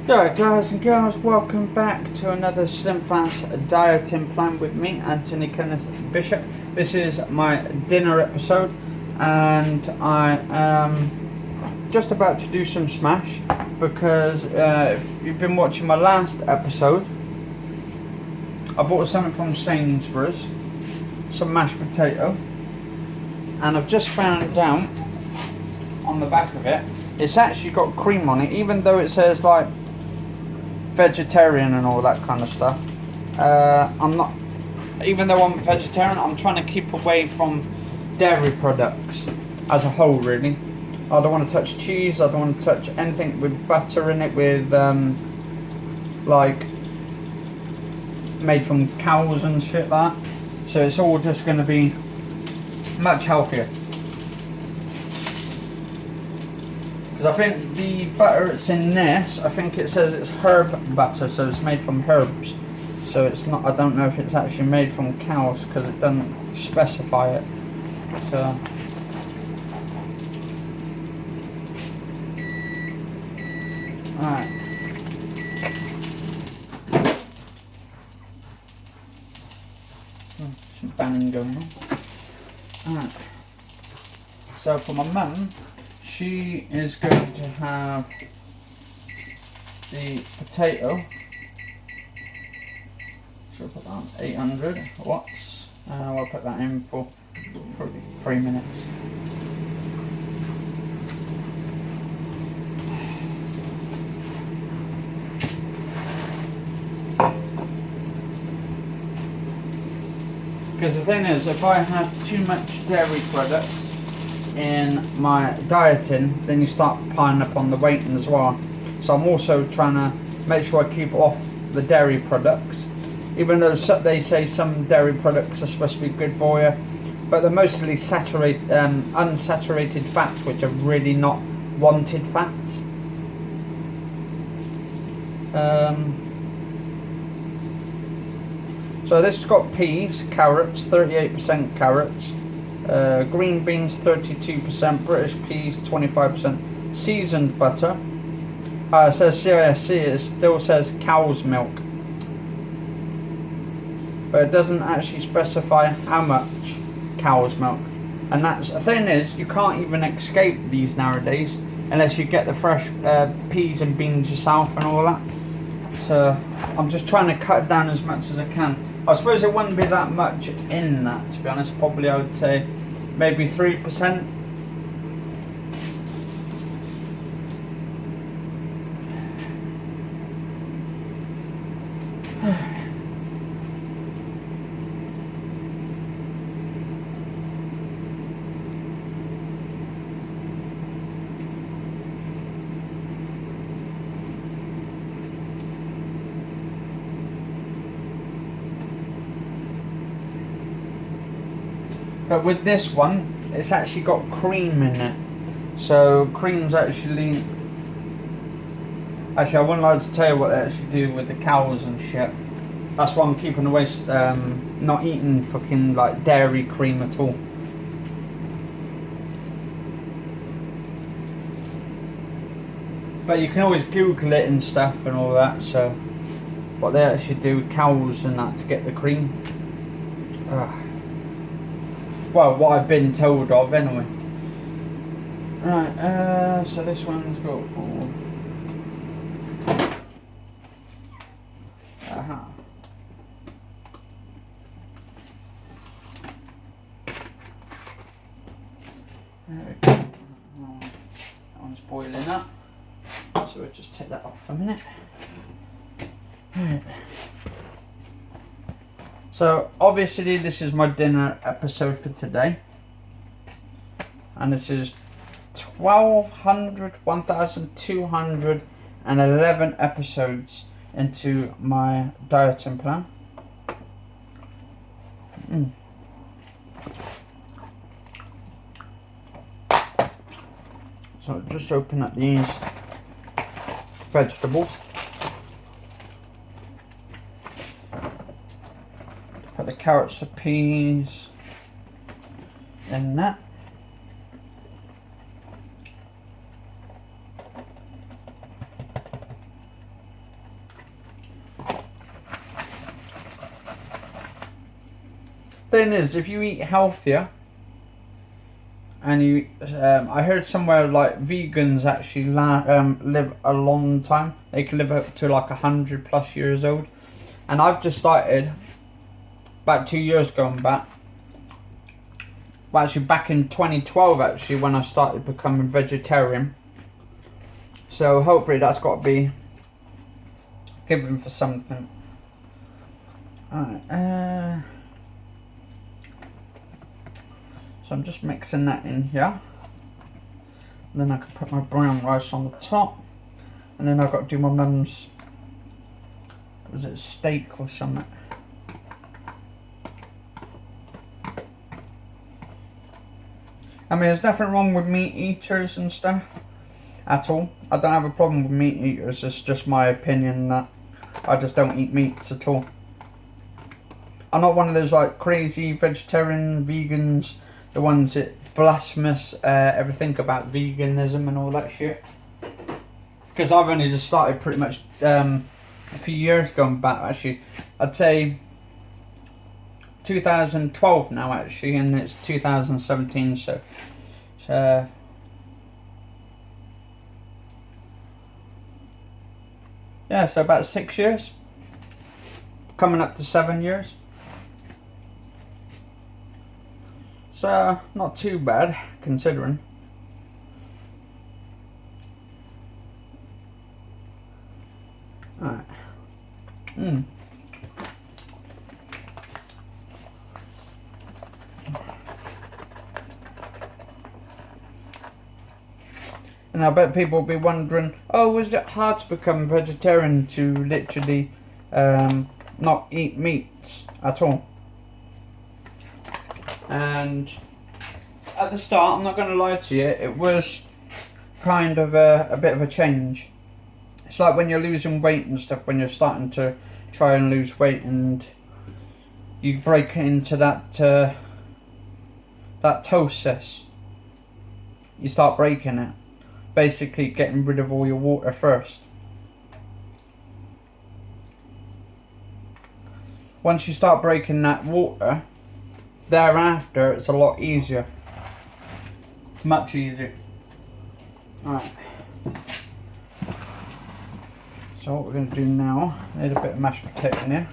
Yeah, guys and girls, welcome back to another Slimfast dieting plan with me, Anthony Kenneth Bishop. This is my dinner episode, and I am just about to do some smash because if you've been watching my last episode, I bought something from Sainsbury's, some mashed potato, and I've just found out on the back of it, it's actually got cream on it, even though it says like vegetarian and all that kind of stuff. I'm not, even though I'm vegetarian, I'm trying to keep away from dairy products as a whole, really. I don't want to touch cheese, I don't want to touch anything with butter in it, with like made from cows and shit like that. So it's all just going to be much healthier. Because I think the butter that's in this, I think it says it's herb butter, so it's made from herbs. So it's not, I don't know if it's actually made from cows because it doesn't specify it. So alright. Some banning going on. Alright. So for my mum, she is going to have the potato. So we'll put that on 800 watts. We'll put that in for probably 3 minutes. Because the thing is, if I have too much dairy products in my dieting, then you start piling up on the weight as well. So I'm also trying to make sure I keep off the dairy products, even though they say some dairy products are supposed to be good for you, but they're mostly unsaturated fats, which are really not wanted fats. So this has got peas, carrots, 38% carrots, green beans 32%, British peas 25%, seasoned butter. It says CISC, it still says cow's milk, but it doesn't actually specify how much cow's milk. And that's the thing is, you can't even escape these nowadays unless you get the fresh peas and beans yourself and all that. So I'm just trying to cut down as much as I can. I suppose it wouldn't be that much in that, to be honest. Probably I would say maybe 3%. But with this one, it's actually got cream in it. So cream's actually I wouldn't like to tell you what they actually do with the cows and shit. That's why I'm keeping away, not eating fucking like dairy cream at all. But you can always Google it and stuff and all that. So what they actually do with cows and that to get the cream. Well, what I've been told of anyway. Right, so this one's got all. There we go. That one's boiling up. So we'll just take that off for a minute. Right. So obviously this is my dinner episode for today, and this is 1211 episodes into my dieting plan. So just open up these vegetables. Put the carrots, the peas in that. thing is, if you eat healthier, and you, I heard somewhere like vegans actually live a long time. They can live up to like 100+ years old. And I've just started about 2 years going back. Well, actually back in 2012 actually, when I started becoming vegetarian. So hopefully that's got to be given for something. Alright, so I'm just mixing that in here. And then I can put my brown rice on the top. And then I've got to do my mum's, was it steak or something? I mean, there's nothing wrong with meat eaters and stuff at all. I don't have a problem with meat eaters. It's just my opinion that I just don't eat meats at all. I'm not one of those like crazy vegetarian vegans, the ones that blasphemous everything about veganism and all that shit. Because I've only just started pretty much a few years going back actually. I'd say 2012 now actually, and it's 2017, so yeah, so about 6 years, coming up to 7 years, so not too bad considering. Alright. And I bet people will be wondering, oh, is it hard to become vegetarian to literally not eat meats at all? And at the start, I'm not going to lie to you, it was kind of a bit of a change. It's like when you're losing weight and stuff, when you're starting to try and lose weight and you break into that ketosis. You start breaking it. Basically getting rid of all your water first. Once you start breaking that water, thereafter it's a lot easier. Much easier. Alright. So what we're going to do now, need a bit of mashed potato in here.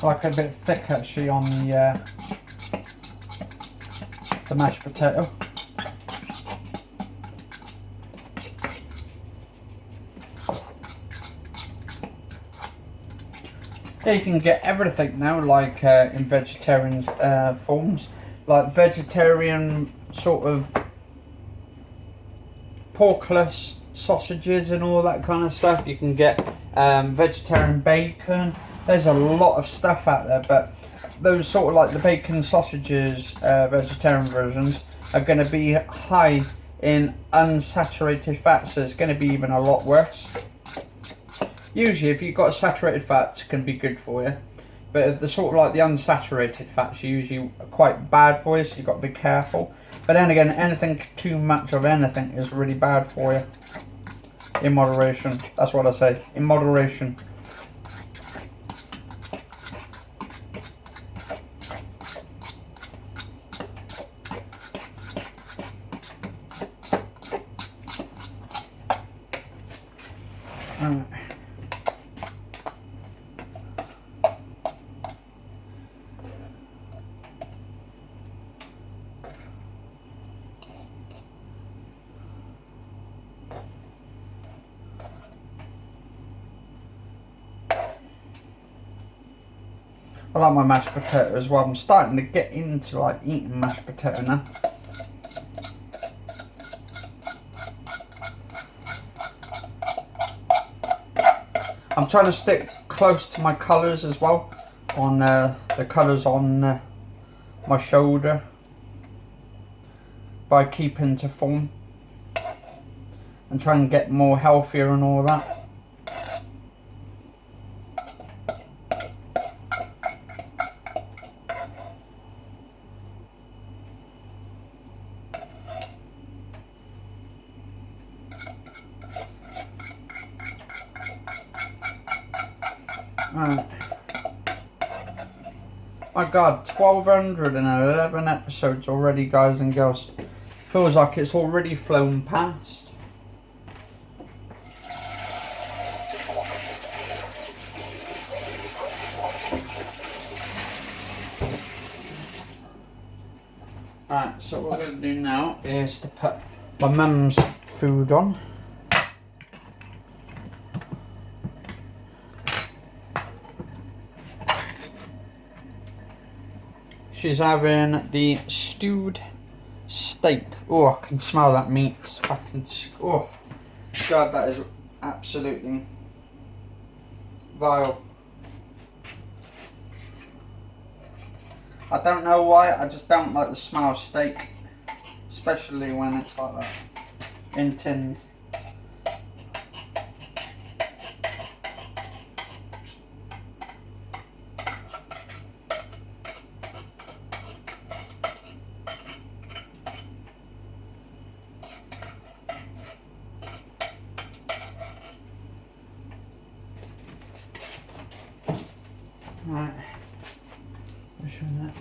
Like a bit thick actually on the mashed potato. Yeah, you can get everything now, like in vegetarian forms, like vegetarian sort of porkless sausages and all that kind of stuff. You can get vegetarian bacon. There's a lot of stuff out there, but those sort of like the bacon sausages, vegetarian versions, are going to be high in unsaturated fats, so it's going to be even a lot worse. Usually if you've got saturated fats, it can be good for you, but the sort of like the unsaturated fats are usually quite bad for you, so you've got to be careful. But then again, anything too much of anything is really bad for you. In moderation, that's what I say, in moderation. Alright. I like my mashed potato as well. I'm starting to get into like eating mashed potato now. I'm trying to stick close to my colours as well, on the colours on my shoulder, by keeping to form and try and get more healthier and all that. Right. My God, 1211 episodes already, guys and girls. Feels like it's already flown past. Right, so what we're going to do now is to put my mum's food on. She's having the stewed steak. Oh, I can smell that meat. Oh, God, that is absolutely vile. I don't know why, I just don't like the smell of steak. Especially when it's like that, in tins. Right, push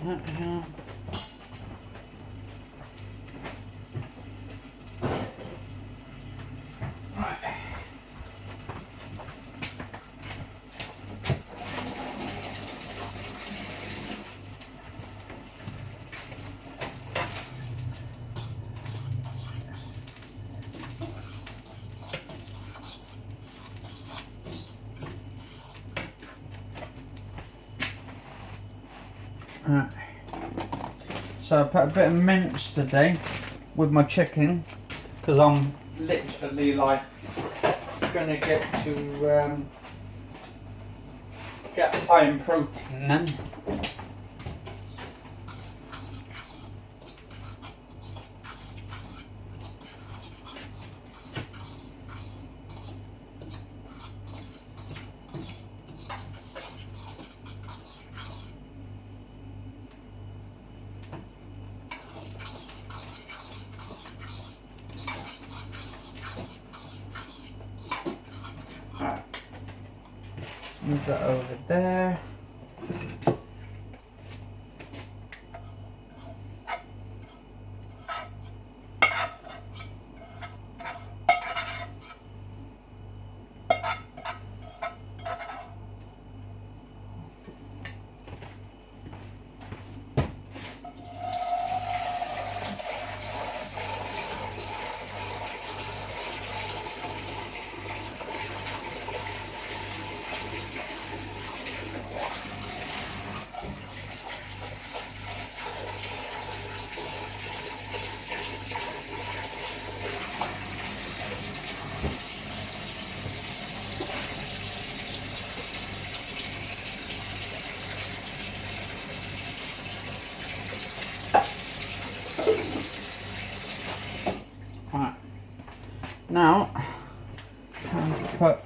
that here. Right. Right. So I put a bit of mince today with my chicken because I'm literally like gonna get to get high in protein then. Move that over there. Right. Now, time to put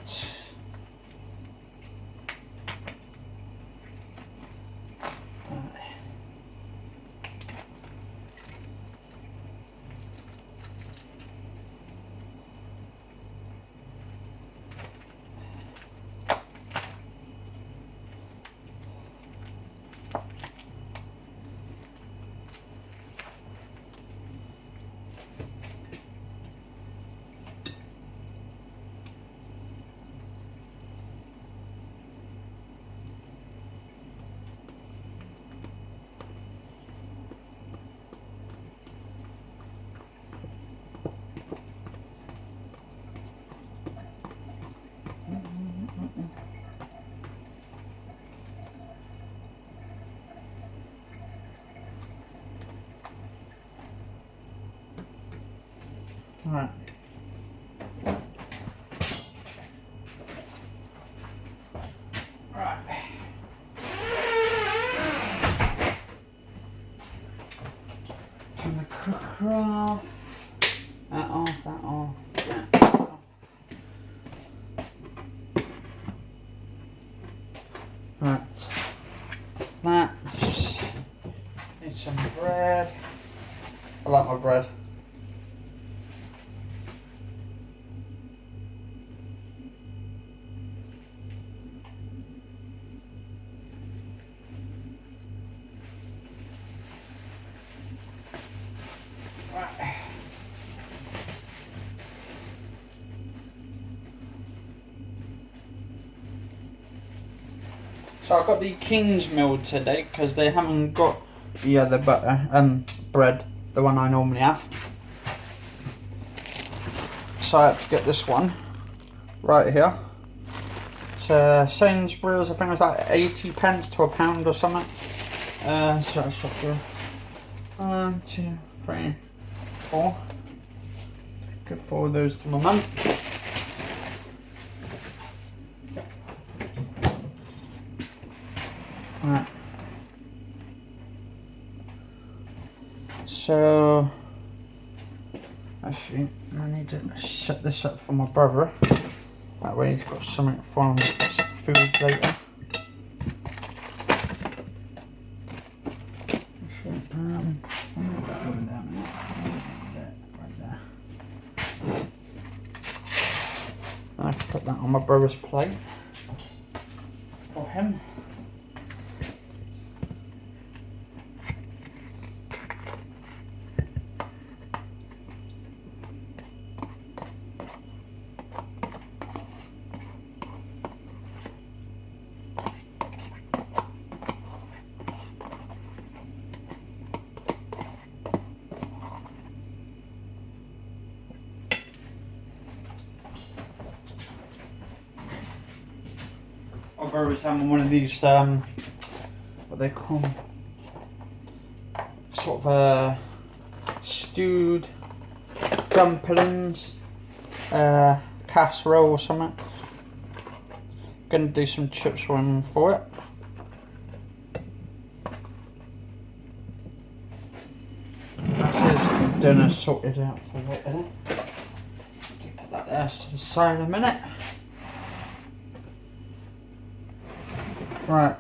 right. craft. That off, that off, that off. Right. That. Need some bread. I like my bread. Right. So I got the King's Meal today because they haven't got the other butter, bread, the one I normally have. So I had to get this one right here. It's Sainsbury's, I think it was like 80 pence to £1 or something. So I should do 1, 2, 3, 4. Give 4 of those to my mum. Right. So actually I need to set this up for my brother. That way he's got something for him, some food later. Actually, right there. I can put that on my brother's plate for him. My brother's having one of these, what they call them, sort of stewed dumplings, casserole or something. Gonna do some chips for him for it. That's his dinner sorted out for later. Put that there to the side in a minute. Right,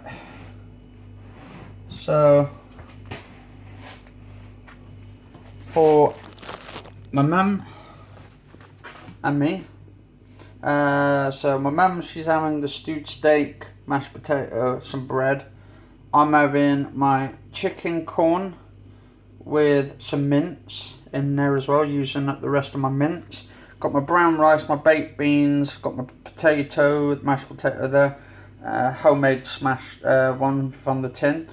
so for my mum and me, so my mum, she's having the stewed steak, mashed potato, some bread. I'm having my chicken corn with some mince in there as well, using up the rest of my mince. Got my brown rice, my baked beans, got my potato, mashed potato there. Homemade smash one from the tin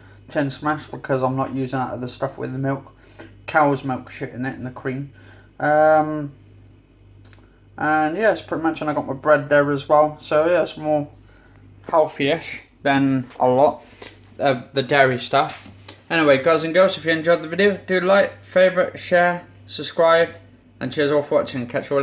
smash, because I'm not using that other stuff with the milk, cow's milk shit in it and the cream. And yeah, it's pretty much, and I got my bread there as well. So yeah, it's more healthy-ish than a lot of the dairy stuff. Anyway, guys and girls, if you enjoyed the video, do like, favourite, share, subscribe, and cheers all for watching. Catch you all later.